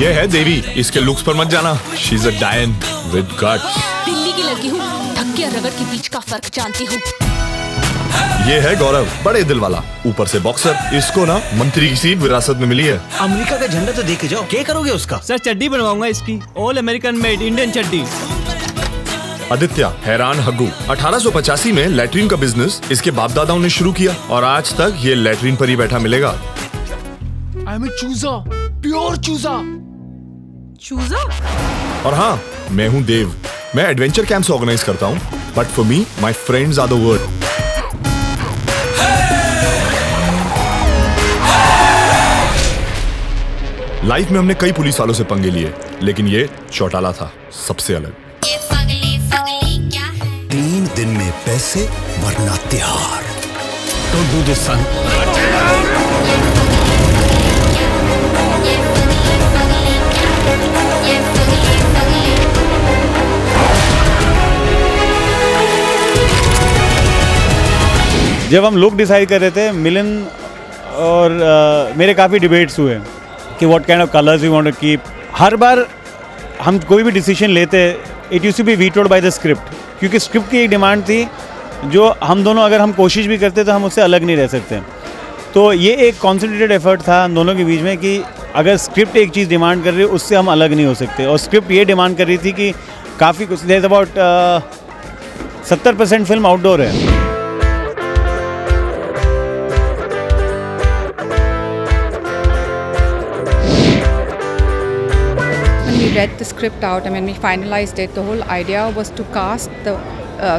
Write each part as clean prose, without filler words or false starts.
ये है देवी, इसके लुक्स पर मत जाना। शी इज अ डायन विद गट्स। दिल्ली की लड़की हूँ, धक्के और रगड़ के बीच का फर्क जानती हूँ। ये है गौरव, बड़े दिल वाला, ऊपर से बॉक्सर। इसको ना मंत्री की सीट विरासत में मिली है। अमेरिका का झंडा तो देख के जाओ, क्या करोगे उसका? सर चड्डी बनवाऊंगा इसकी, ऑल अमेरिकन मेड इंडियन चड्डी। आदित्य हैरान हग्गू। 1885 में लैट्रिन का बिजनेस इसके बाप दादाओं ने शुरू किया और आज तक ये लैट्रिन पर ही बैठा मिलेगा। आई एम चूजा, प्योर चूजा। चूजा? और हाँ, मैं हूँ देव। मैं एडवेंचर कैंप्स ऑर्गेनाइज करता हूँ, but for me my friends are the world. Life में हमने कई पुलिस वालों से पंगे लिए, लेकिन ये चौटाला था सबसे अलग। 3 दिन में पैसे वरना त्योहार। Don't do this, son. जब हम लुक डिसाइड कर रहे थे, मिलन और मेरे काफ़ी डिबेट्स हुए कि what kind of colours we want to keep. हर बार हम कोई भी डिसीजन लेते, it used to be vetoed by the script, क्योंकि स्क्रिप्ट की एक डिमांड थी जो हम दोनों अगर हम कोशिश भी करते तो हम उससे अलग नहीं रह सकते। तो ये एक कॉन्सेंट्रेटेड एफर्ट था हम दोनों के बीच में कि अगर स्क्रिप्ट एक चीज़ डिमांड कर रही है उससे हम अलग नहीं हो सकते। और स्क्रिप्ट ये डिमांड कर रही थी कि काफ़ी कुछ, देयर अबाउट 70% फिल्म आउटडोर है। Read the script out and when we finalized it, the whole idea was to cast the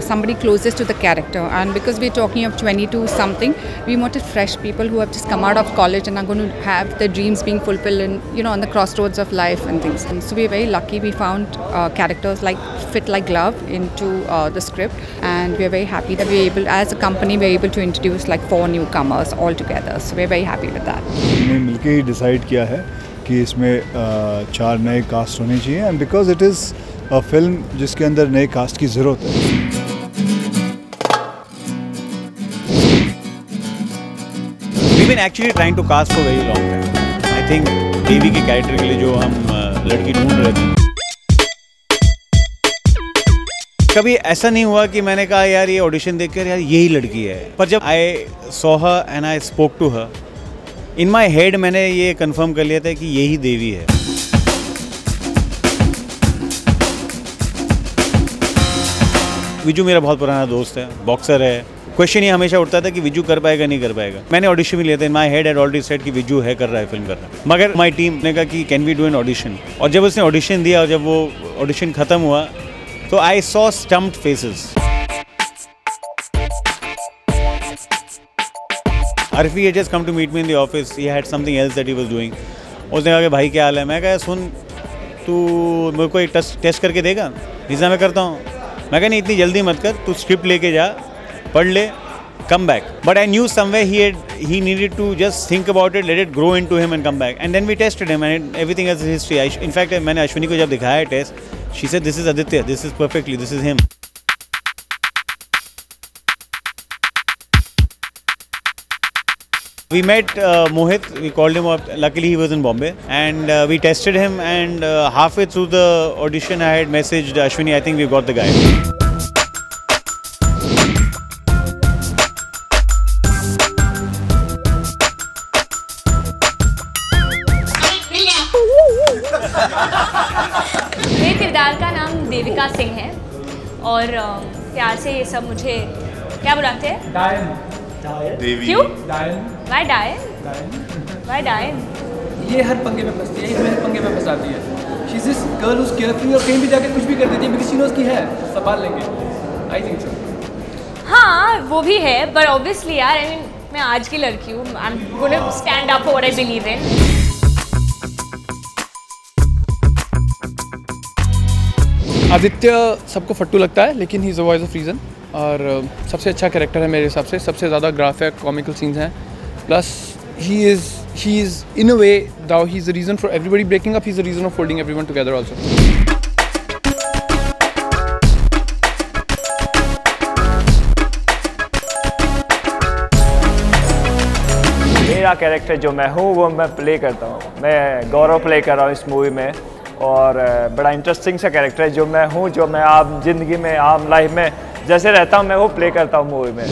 somebody closest to the character, and because we're talking of 22 something, we wanted fresh people who have just come out of college and are going to have their dreams being fulfilled in, you know, on the crossroads of life and things. And so we're very lucky we found characters like fit like glove into the script, and we're very happy that we're able, as a company, we're able to introduce like 4 newcomers all together, so we're very happy with that. हमने मिलके ही decide किया है कि इसमें 4 नए cast होने चाहिए, and because it is a film जिसके अंदर नए कास्ट की ज़रूरत है। We've been actually trying to cast for very long time. I think देवी के कैरेक्टर के लिए जो हम लड़की ढूंढ रहे थे, कभी ऐसा नहीं हुआ कि मैंने कहा यार ये ऑडिशन देखकर यार यही लड़की है। पर जब I saw her and I spoke to her, in my head मैंने ये कंफर्म कर लिया था कि यही देवी है। विजू मेरा बहुत पुराना दोस्त है, बॉक्सर है। क्वेश्चन ये हमेशा उठता था कि विजू कर पाएगा नहीं कर पाएगा। मैंने ऑडिशन भी लिया था, in my head had already said कि विजू है, कर रहा है, फिल्म कर रहा है। मगर माई टीम ने कहा कि can we do an audition, और जब उसने ऑडिशन दिया और जब वो ऑडिशन खत्म हुआ तो I saw stumped faces. Arfi had just come to meet me in the office. He had something else that he was doing. उसने कहा कि भाई क्या हाल है? मैं कहा सुन, तू मेरे को एक टेस्ट करके देगा? जिसना मैं करता हूँ। मैं कहा नहीं इतनी जल्दी मत कर, तू स्क्रिप्ट लेके जा, पढ़ ले, come back. But I knew somewhere he needed to just think about it, let it grow into him and come back. And then we tested him and everything has a history. In fact मैंने अश्विनी को जब दिखाया test, she said this is Aditya, this is perfectly, this is him. We met Mohit, we called him up, luckily he was in Bombay, and we tested him, and halfway through the audition I had messaged Ashwini, I think we've got the guy. मेरे किरदार का नाम देविका सिंह है और प्यार से ये सब मुझे क्या बुलाते हैं? डायन। देवी। क्यों? Why Diane? Why Diane? ये हर पंगे में फंसती है, इसमें हर पंगे में फंसाती है। She's this girl who's carefree और कहीं भी जाके कुछ भी कर देती है because she knows कि है, संभाल लेंगे। I think so. हाँ, वो भी है, but obviously यार, I mean, मैं आज की लड़की हूँ, I'm gonna stand up for what I believe in. Aditya सबको फट्टू लगता है, लेकिन he is a voice of reason और सबसे अच्छा कैरेक्टर है मेरे हिसाब से। सबसे ज़्यादा ग्राफिक कॉमिकल सीन्स हैं, plus he is in a way now he's the reason for everybody breaking up, he's the reason of holding everyone together also. ये अपना कैरेक्टर जो मैं हूँ वो मैं प्ले करता हूँ। मैं गौरव प्ले कर रहा हूँ इस मूवी में, और बड़ा इंटरेस्टिंग सा कैरेक्टर है जो मैं हूँ, जो मैं आम जिंदगी में, आम लाइफ में जैसे रहता हूँ मैं वो प्ले करता हूँ मूवी में।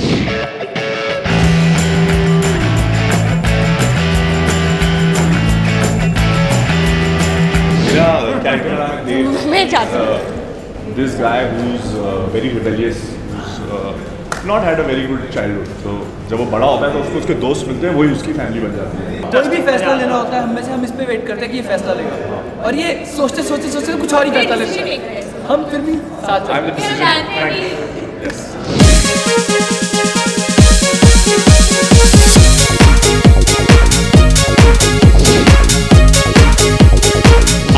मैं चाहती हूँ this guy who's very rebellious, not had a very good childhood. So जब वो बड़ा होता है तो उसको उसके दोस्त मिलते हैं, वही उसकी फैमिली बन जाती है। कोई भी फैसला लेना होता है हम इस पे वेट करते हैं कि ये फैसला लेगा, और ये सोचते सोचते कुछ और ही फैसला लेते हैं। हम फिर भी साथ हैं।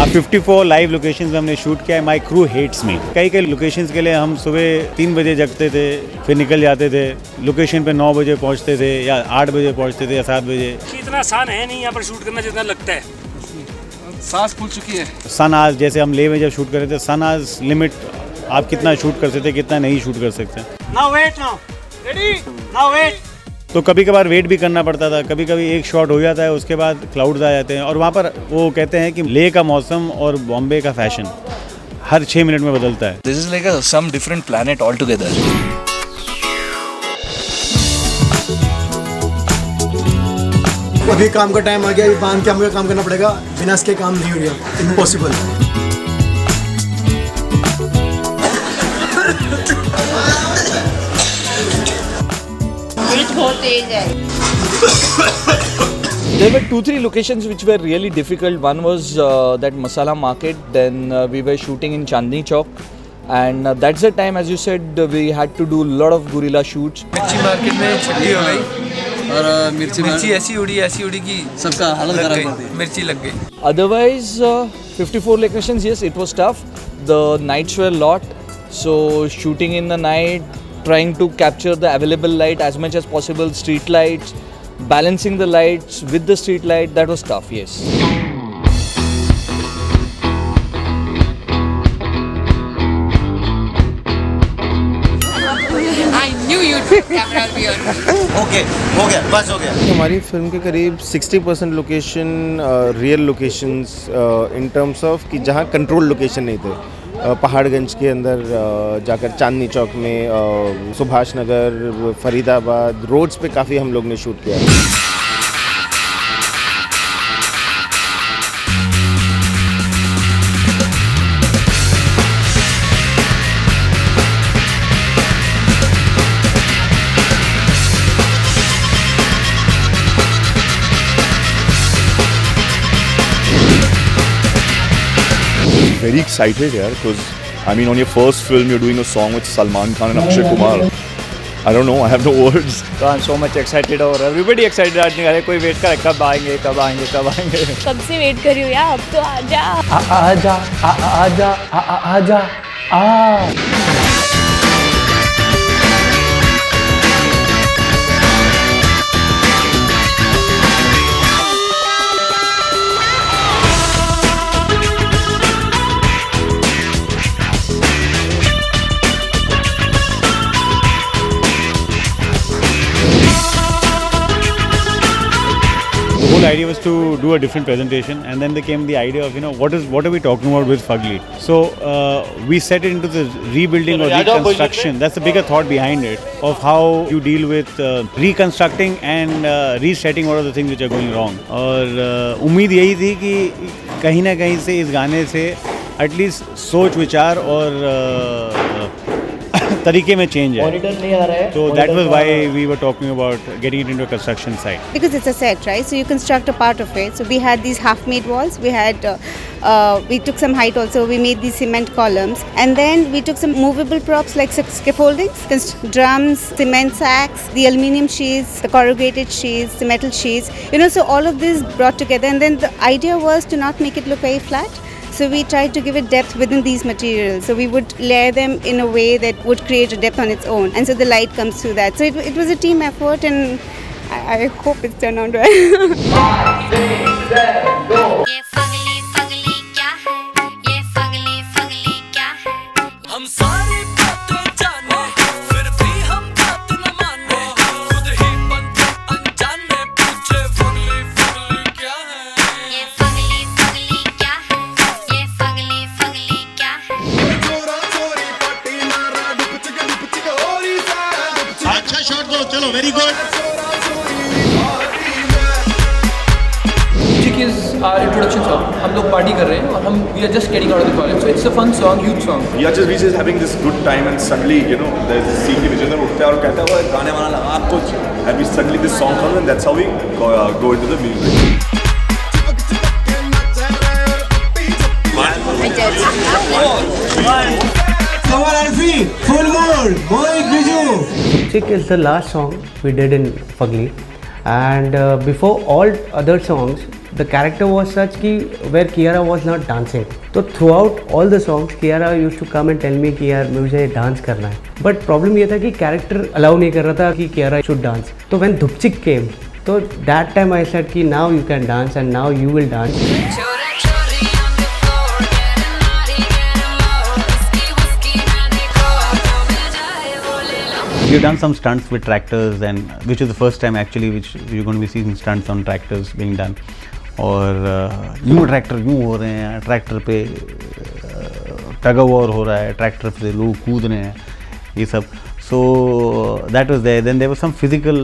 आप 54 लाइव लोकेशंस में हमने शूट किया है। My crew hates me. कई लोकेशंस के लिए हम सुबह 3 बजे जगते थे, फिर निकल जाते थे लोकेशन पे, 9 बजे पहुंचते थे या 8 बजे पहुंचते थे या 7 बजे। इतना आसान है नहीं यहाँ पर शूट करना जितना लगता है। सांस फूल चुकी है। सन आज, जैसे हम ले में जब शूट कर रहे थे, सन आज लिमिट आप कितना शूट कर सकते, कितना नहीं शूट कर सकते। Now wait, now ready, now wait. तो कभी कभार वेट भी करना पड़ता था, कभी कभी एक शॉट हो जाता है, उसके बाद क्लाउड्स आ जाते हैं, और वहाँ पर वो कहते हैं कि लेह का मौसम और बॉम्बे का फैशन हर 6 मिनट में बदलता है। This is like some different planet all together. अभी काम का टाइम आ गया, अभी बांध के हमको काम करना पड़ेगा, बिना इसके काम नहीं हो रहा, इम्पॉसिबल। बहुत तेज है। There were 2-3 locations which were really difficult. One was that Masala Market. Then we were shooting in Chandni Chowk, and that's the time, as you said, we had to do a lot of guerrilla shoots. मिर्ची market में छुट्टी हो गई और मिर्ची ऐसी उड़ी कि सबका हालत खराब कर दी, मिर्ची लग गई। Otherwise, 54 locations, yes, it was tough. The nights were a lot, so shooting in the night, trying to capture the available light as much as possible, street lights, balancing the lights with the street light, that was tough, yes. I knew you'd camera will be on. Okay, हो गया, बस हो गया। हमारी film के करीब 60% location real locations in terms of कि जहाँ कंट्रोल लोकेशन नहीं थे। पहाड़गंज के अंदर जाकर चांदनी चौक में, सुभाष नगर, फरीदाबाद रोड्स पे काफ़ी हम लोग ने शूट किया। Very excited, yeah, because I mean, on your first film, you're doing a song with Salman Khan and Akshay Kumar. I don't know, I have no words. So I'm so much excited, और everybody excited. अरे कोई wait कर, कब आएंगे कब आएंगे कब आएंगे। कब से वेट कर रही हूँ यार, अब तो आजा। आजा आजा आजा आ। The whole idea was to do a different presentation, and then there came the idea of, what are we talking about with Fugly? So we set it into the rebuilding or reconstruction. That's the bigger thought behind it, of how you deal with reconstructing and resetting what are the things which are going wrong. और उम्मीद यही थी कि कहीं ना कहीं से इस गाने से एटलीस्ट सोच विचार और तरीके में चेंज है। So that was why we were talking about getting it into a construction site. Because it's a set, right? So you construct a part of it. So we had these half-made walls. We had, we took some height also. We made these cement columns, and then we took some movable props like scaffoldings, drums, cement sacks, the aluminium sheets, the corrugated sheets, the metal sheets. So all of this brought together, and then the idea was to not make it look very flat. So we tried to give it depth within these materials. So we would layer them in a way that would create a depth on its own. And so the light comes through that. So it was a team effort, and I hope it's turned out well. Shot दो, चलो very good. Chick is our introduction song. हम लोग party कर रहे हैं और we are just getting out of the college. So it's a fun song, youth song. We just having this good time and suddenly there's this scene कि विजेंद्र उठता है और कहता है वो गाने वाला लगा कुछ, and we suddenly this song comes and that's how we go into the music. Come on Alfie, full mood, Mohit Biju. Chick is the last song we did in Fugly, and before all other songs, the character was such कि where Kiara was not dancing. So throughout all the songs, Kiara used to come and tell me कि यार मुझे dance करना है. But problem ये था कि character allow नहीं कर रहा था कि Kiara should dance. तो when Dhupchik came, so that time I said कि now you can dance and now you will dance. We've done some stunts with tractors, and which is the first time actually which you're going to be seeing stunts on tractors being done. और यूँ tractor यूँ हो रहे हैं, tractor पे tug of war हो रहा है, ट्रैक्टर पे लोग कूद रहे हैं, ये सब. So that was there. Then there was some physical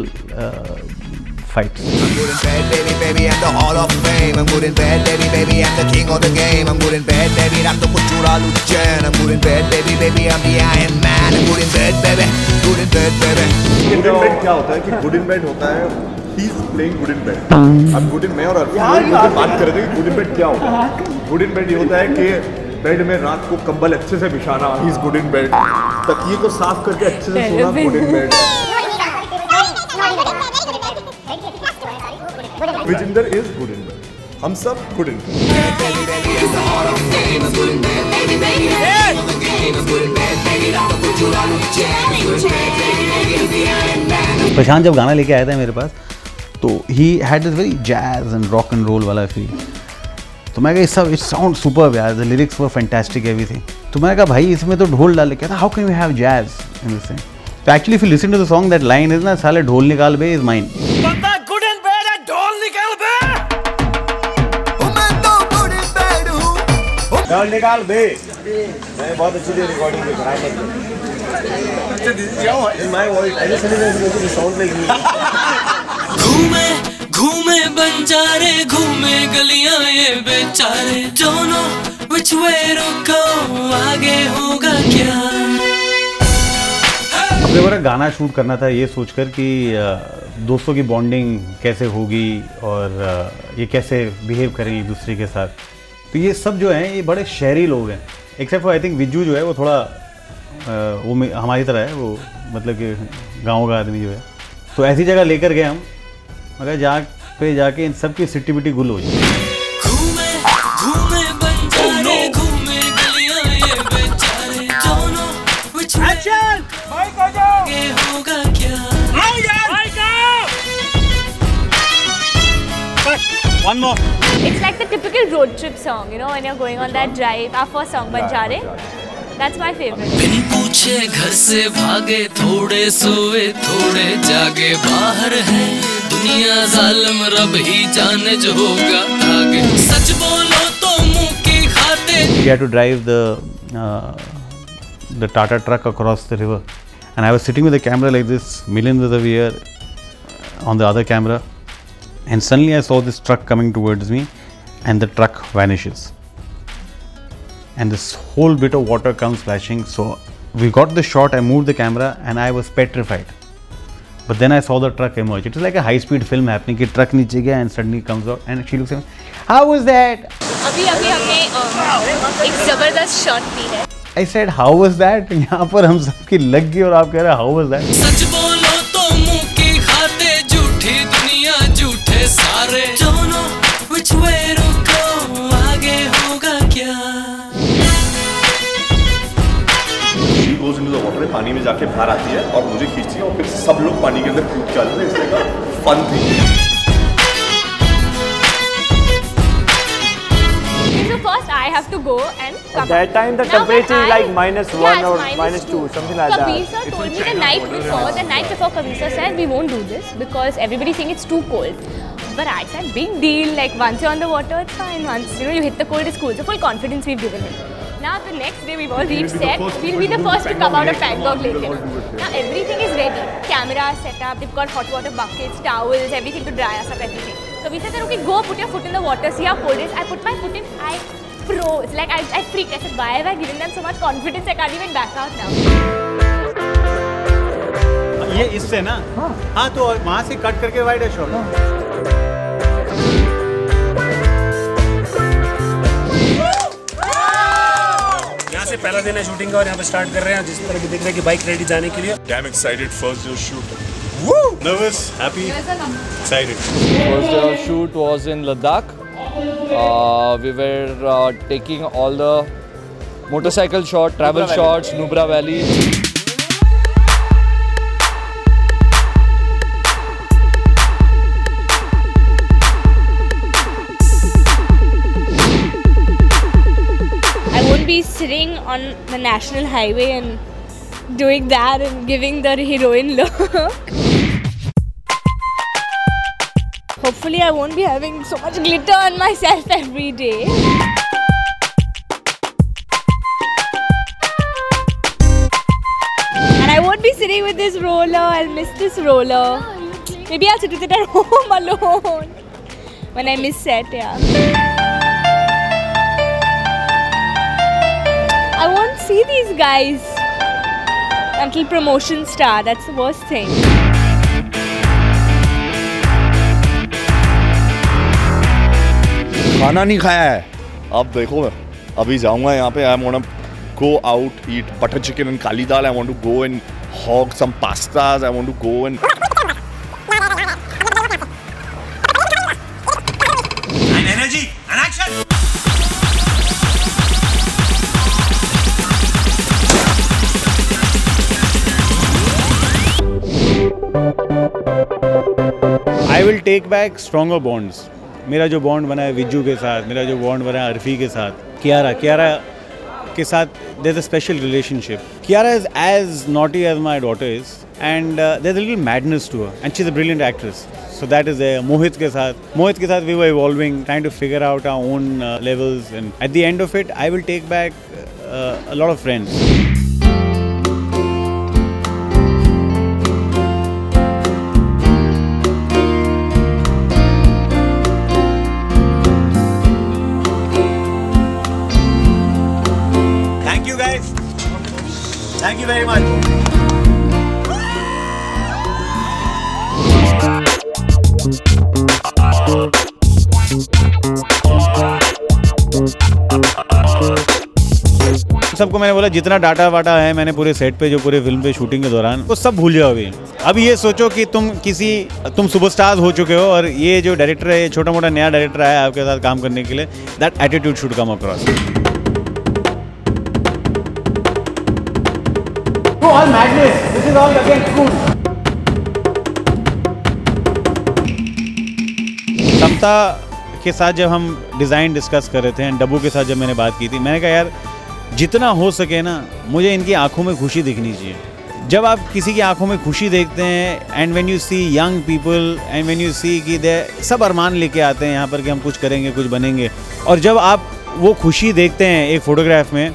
fights. I'm good in bed, baby, I'm the Hall of Fame. I'm good in bed, baby, I'm the king of the game. I'm good in bed, baby, I'm the Kuchura Luchen. I'm good in bed, baby, I'm the Iron Man. I'm good in bed, baby, good in bed, baby. Good in bed क्या होता है कि good in bed होता है he's playing good in bed. अब good in मैं और अर्जुन बात कर रहे थे कि good in bed क्या होता है. Good in bed ये होता है कि बेड में रात को कंबल अच्छे से बिछाना, he's good in bed. तकिए को साफ करके अच्छे से सोना, good in bed. Vijendra is good in bed. हम सब good in bed. प्रशांत जब गाना लेके आया था मेरे पास, तो he had this very jazz and rock and roll वाला feel. तो मैं कहा it sounds superb यार, the lyrics were fantastic, everything. तो मैंने कहा भाई इसमें तो ढोल डाल के, how can we have jazz in this thing? So actually if you listen to the song, that line is ना साले ढोल निकाल बे is mine. बंदा good in bed है, ढोल निकाल बे. मैं तो good in bed हूँ. ढोल निकाल बे. मैं बहुत अच्छी थी रिकॉर्डिंग में, खराब मत. अच्छा this is your in my voice. I just wanted to sound like me. घूमे घूमे बंजारे, घूमे गलियां ये बेचारे, don't know which way to go, आगे होगा क्या. अपने बारे गाना शूट करना था ये सोचकर कि दोस्तों की बॉन्डिंग कैसे होगी और ये कैसे बिहेव करेंगे एक दूसरे के साथ. तो ये सब जो हैं ये बड़े शहरी लोग हैं, except for I think Vijju जो है वो थोड़ा वो हमारी तरह है, वो मतलब कि गाँव का आदमी जो है. तो ऐसी जगह लेकर गए हम, मगर जहाँ पे जाके इन सब की सिट्टी गुल हो जाए. घूमे घूमे बंजारे, घूमे गलियां ये बेचारे, don't know which way आगे होगा क्या. One more. It's like the typical road trip song, when you're going on that drive. Our first song, Banjare. That's my favorite. बिन पूछे घर से भागे, थोड़े सोए थोड़े जागे, बाहर है दुनिया जालिम, रब ही जाने जो होगा आगे. सच बोलो तो मुंह की खाते. We had to drive the Tata truck across the river, and I was sitting with the camera like this, Milind was over here on the other camera, and suddenly I saw this truck coming towards me, and the truck vanishes, and this whole bit of water comes splashing. So we got the shot, I moved the camera, and I was petrified. But then I saw the truck emerge. It was like a high-speed film happening. कि truck नीचे गया and suddenly comes out, and she looks at me. How was that? अभी हमने एक जबरदस्त shot ली है. I said, how was that? यहाँ पर हम सबकी लग गई और आप कह रहे how was that? सच बोलो तो मुंह की खाते, झूठी दुनिया झूठे सारे, don't know which way to go, आगे होगा क्या. She goes into the water, पानी में जाके बाहर आती है और मुझे खींचती है और फिर सब लोग पानी के अंदर कूद चलते हैं. इसलिए का फन थी. So first I have to go and come. At that time the temperature is like -1 or -2, something like that. Kabir sir told me the night before Kabir sir said we won't do this because everybody's saying it's too cold. But I said big deal, like once you're on the water it's fine, once you hit the cold it's cool. So full confidence we've given him. Now the next day we've all reached set, we'll be the first to come out of Pangong Lake. Now everything is ready. camera setup. They've got hot water buckets, towels, everything to dry us up, everything. So we said that, okay, go put your foot in the water, see how cold it is. I put my foot in, I froze. Like I freaked. I said, why have I given them so much confidence? I can't even back out now. ये इससे ना हाँ तो वहाँ से cut करके wide है shot यहाँ से पहला दिन है शूटिंग का और यहाँ पे स्टार्ट कर रहे हैं जिस तरह की दिख रहा है कि बाइक रेडी जाने के लिए Damn excited first day of shoot. Woo! Nervous, happy, excited. First day of shoot was in Ladakh. We were taking all the motorcycle shots, travel shots, Nubra Valley. I won't be sitting on the national highway and doing that and giving the heroine look. Hopefully I won't be having so much glitter on myself every day. And I won't be sitting with this roller, I'll miss this roller. Maybe I'll sit with it at home alone when I miss set, yeah. I won't see these guys until promotion start. That's the worst thing. खाना नहीं खाया है अब देखो अभी जाऊंगा यहाँ पे I want to go out eat butter chicken and kali dal I want to go and hog some pastas I want to go and energy and action I will take back stronger bonds. मेरा जो bond बना है विज्जू के साथ, मेरा जो bond बना है अर्फी के साथ, कियारा के साथ there's a special relationship. Kiara is as naughty as my daughter is and there's a little madness to her and she's a brilliant actress. So that is there. Mohit ke sath we were evolving, trying to figure out our own levels and at the end of it I will take back a lot of friends. Thank you very much. सबको मैंने बोला जितना data वाटा है मैंने पूरे set पे जो पूरे फिल्म पे शूटिंग के दौरान वो सब भूल जाओ अभी ये सोचो कि तुम सुपरस्टार्स हो चुके हो और ये जो डायरेक्टर है ये छोटा मोटा नया डायरेक्टर आया आपके साथ काम करने के लिए that attitude should come across All madness. This is all against food. समता के साथ जब हम डिज़ाइन डिस्कस कर रहे थे डब्बू के साथ जब मैंने बात की थी मैंने कहा यार जितना हो सके ना मुझे इनकी आंखों में खुशी दिखनी चाहिए जब आप किसी की आंखों में खुशी देखते हैं and when you see young people and when you see कि दे सब अरमान लेके आते हैं यहाँ पर कि हम कुछ करेंगे कुछ बनेंगे और जब आप वो खुशी देखते हैं एक फ़ोटोग्राफ में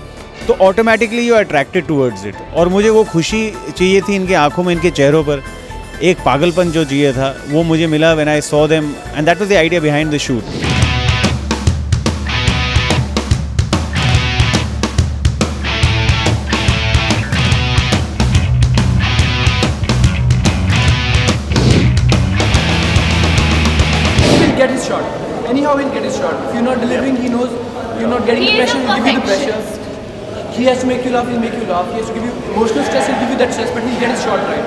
तो automatically you attracted towards it और मुझे वो खुशी चाहिए थी इनकी आंखों में इनके चेहरों पर एक पागलपन जो चाहिए था वो मुझे मिला when I saw them and that was the idea behind the shoot He'll get his shot. Anyhow he'll get his shot. If you're not delivering, he knows you're not getting the pressure, he'll give you the pressure. He has to make you laugh, he'll make you laugh. He has to give you emotional stress, he'll give you that stress, but he'll get his shot right.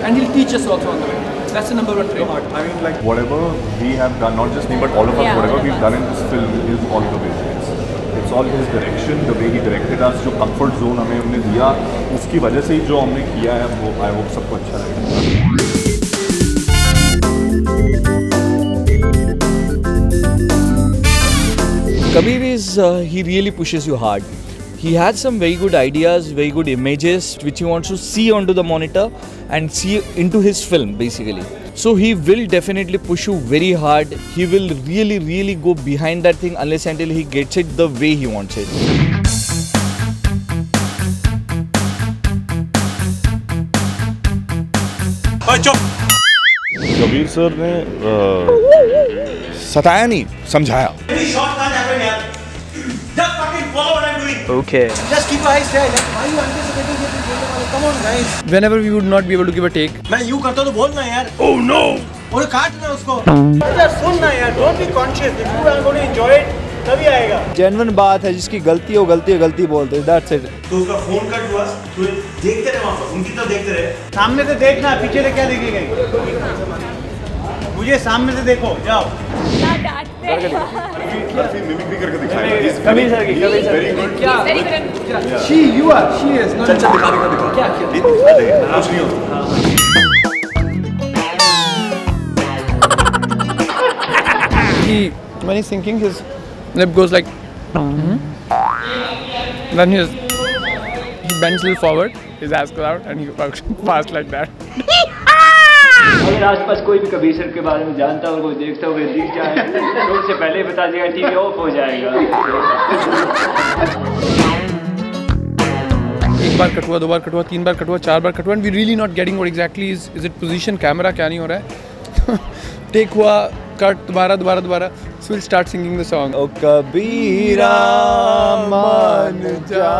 And he'll teach us also on the way. That's the number one trait. I mean, like, whatever we have done, not just me, but all of us, whatever we've done in this film is all the way. It's all his direction, the way he directed us, जो comfort zone हमें उन्हें दिया, उसकी वजह से ही जो हमने किया है, वो I hope सबको अच्छा लगेगा. Kabir he really pushes you hard. He has some very good ideas, very good images which he wants to see onto the monitor and see into his film basically. So he will definitely push you very hard. He will really go behind that thing unless until he gets it the way he wants it. Kabir sir ने सताया नहीं, समझाया। Okay. Just keep your eyes there. Why are you anticipating it? Come on, guys. Whenever we would not be able to give a take. मैं यूँ करता तो बोलना यार। Oh no. और काट ना उसको। सुनना यार। Don't be conscious. If you are going to enjoy it, तभी आएगा। जेन्युइन बात है, जिसकी गलती हो गलती बोलते हैं। That's it. तो उसका फोन कट हुआ, तो देखते रहे वहाँ पर, उनकी तरफ देखते रहे। सामने से देखना, पीछे से क्या देखेगा? मुझे सामने से देखो, जाओ। मिमिक्री करके दिखाएगा। कबीर सर की, कबीर सर की। क्या? She, you are, she is. चल दिखा। क्या? कुछ नहीं होता। When he's thinking, his lip goes like. Then he bends a little forward, his ass goes out, and he walks fast like that. अगर आसपास कोई भी कबीर सर के बारे में जानता हो, कोई देखता हो, दिख जाए तो उससे पहले ही बता दिया, टीवी ऑफ हो जाएगा। एक बार कटुआ, दो बार कटुआ, तीन बार कटुआ, चार बार कटुआ, and we really not getting what exactly is it position, camera क्या नहीं हो रहा है। टेक हुआ, कट, दोबारा, so we'll start singing the song. ओ कबीरा मान जा।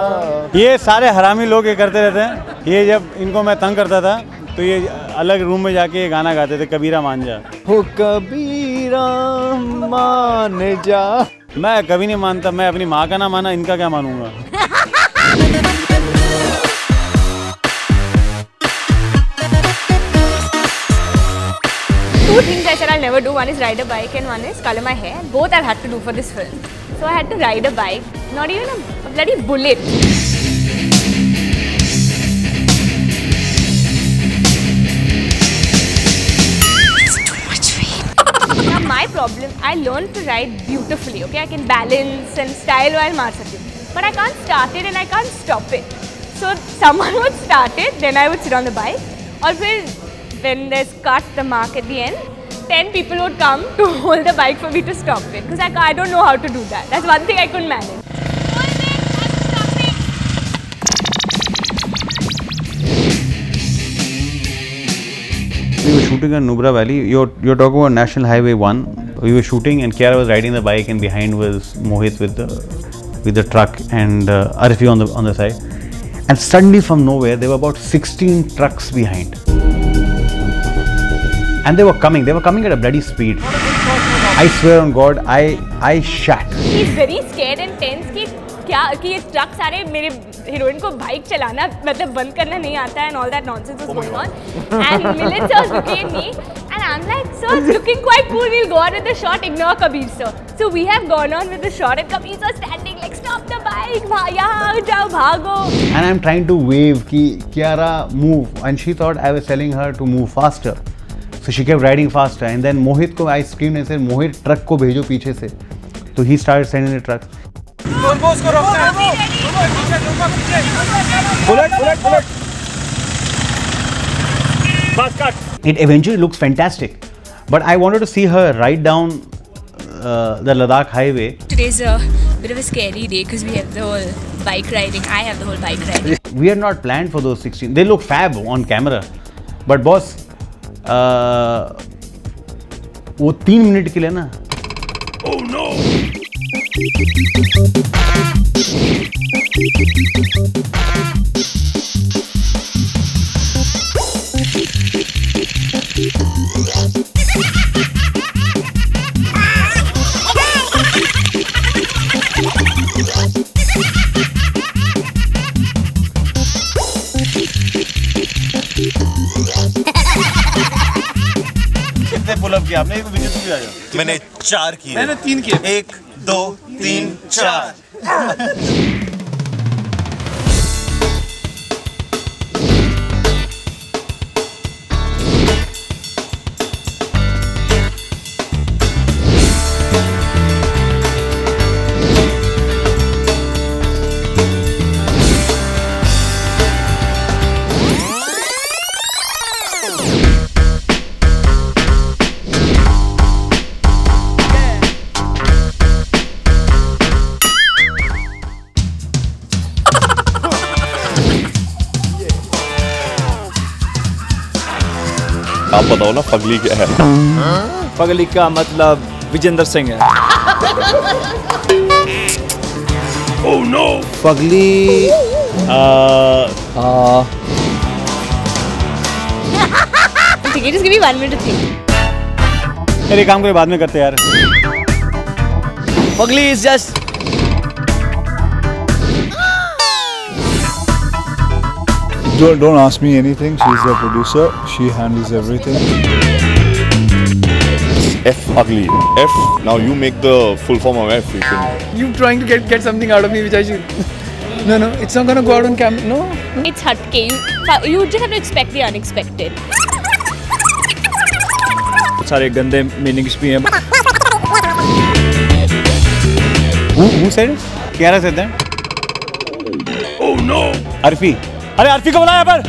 ये सारे हरामी लोग ये करते रहते हैं। ये जब इनको मैं तंग करता था तो ये अलग रूम में जाके ये गाना गाते थे, कबीरा मान जा। हो कबीरा मान जा। मैं कभी नहीं मानता, मैं अपनी माँ का ना माना, इनका क्या मानूंगा। Two things I said I'll never do. One is ride a bike and one is color my hair. Both I've had to do for this film. So I had to ride a bike, not even a bloody bullet. Now my problem, I learned to ride beautifully, okay? I can balance and style while marching. But I can't start it and I can't stop it. So someone would start it, then I would sit on the bike. Or when there's cut, the mark at the end, 10 people would come to hold the bike for me to stop it. Because I don't know how to do that. That's one thing I couldn't manage. We were shooting in Nubra Valley. You're talking about National Highway 1. We were shooting and Kiara was riding the bike and behind was Mohit with the truck and Arfi on the side. And suddenly from nowhere there were about 16 trucks behind. And they were coming at a bloody speed. I swear on God, I shat. He's very scared and tense कि ये truck सारे मेरे heroine को bike चलाना मतलब बंद करना नहीं आता and all that nonsense was going on. And Milind sir was looking at me and I'm like, sir, it's looking quite cool. We'll go on with the shot. Ignore Kabir sir. So we have gone on with the shot and Kabir sir standing like, stop the bike, यहाँ जाओ भागो. And I'm trying to wave कि Kiara move, and she thought I was telling her to move faster. So she kept riding faster, and then Mohit को I screamed and said, Mohit truck को भेजो पीछे से. So he started sending the truck. Bullet. It eventually looks fantastic, but I wanted to see her ride down the Ladakh highway. Today's a bit of a scary day because we have the whole bike riding. I have the whole bike riding. We had not planned for those 16. They look fab on camera, but boss, वो 3 minute के लिए ना. Oh no! कितने pull-up किया आपने? मैंने 4 किए. मैंने 3 किए. 1, 2, 3, 4. आप बताओ ना फगली क्या है? फगली का मतलब विजेंद्र सिंह है। Oh no! Fugly Okay, just give me 1 minute to think. मेरे काम को बाद में करते यार। Fugly is just Don't ask me anything. She's the producer. She handles everything. F ugly. F. Now you make the full form of F. You can. You trying to get something out of me which I should. No, it's not gonna go out on camera. No. It's hatke. You just have to expect the unexpected. सारे गंदे meanings भी हैं। Who said it? Kiara said that. Oh no! अर्फी। अरे अर्फी को बुलाया पर।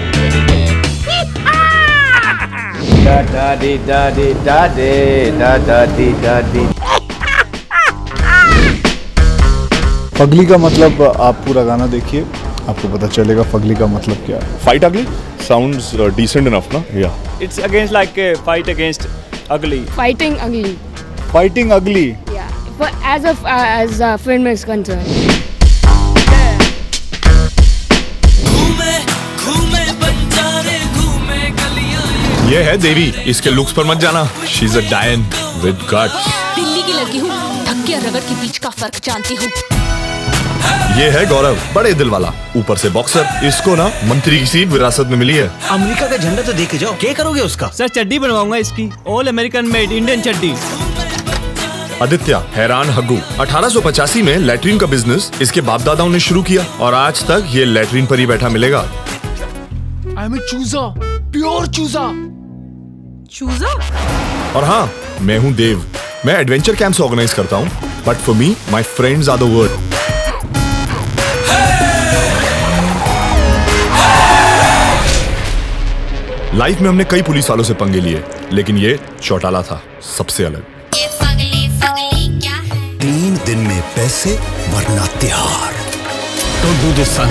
Fugly का मतलब आप पूरा गाना देखिए, आपको पता चलेगा फगली का मतलब क्या है। Fight ugly? Sounds decent enough, na? Yeah. It's against like a fight against ugly. Fighting ugly. Fighting ugly. Yeah. But as a film is concerned. ये है देवी, इसके लुक्स पर मत जाना। She's a Diane with guts. Delhi की लड़की हूँ, धक्के और रगड़ के बीच का फर्क जानती हूँ। ये है गौरव, बड़े दिल वाला, ऊपर से बॉक्सर। इसको ना मंत्री की सीट विरासत में मिली है। अमेरिका का झंडा तो देखे जाओ, क्या करोगे उसका? सर चड्डी बनवाऊंगा इसकी, ऑल अमेरिकन मेड इंडियन चड्डी। आदित्य हैरान हग्गू 1885 में लैट्रिन का बिजनेस इसके बाप दादाओं ने शुरू किया और आज तक ये लैट्रिन पर ही बैठा मिलेगा। I am a chooser, pure chooser. चूजा? और हाँ, मैं हूँ देव। मैं एडवेंचर कैंप्स ऑर्गेनाइज करता हूँ, but for me my friends are the world. Life में हमने कई पुलिस वालों से पंगे लिए, लेकिन ये चौटाला था सबसे अलग। 3 दिन में पैसे वरना त्योहार। Don't do this, son.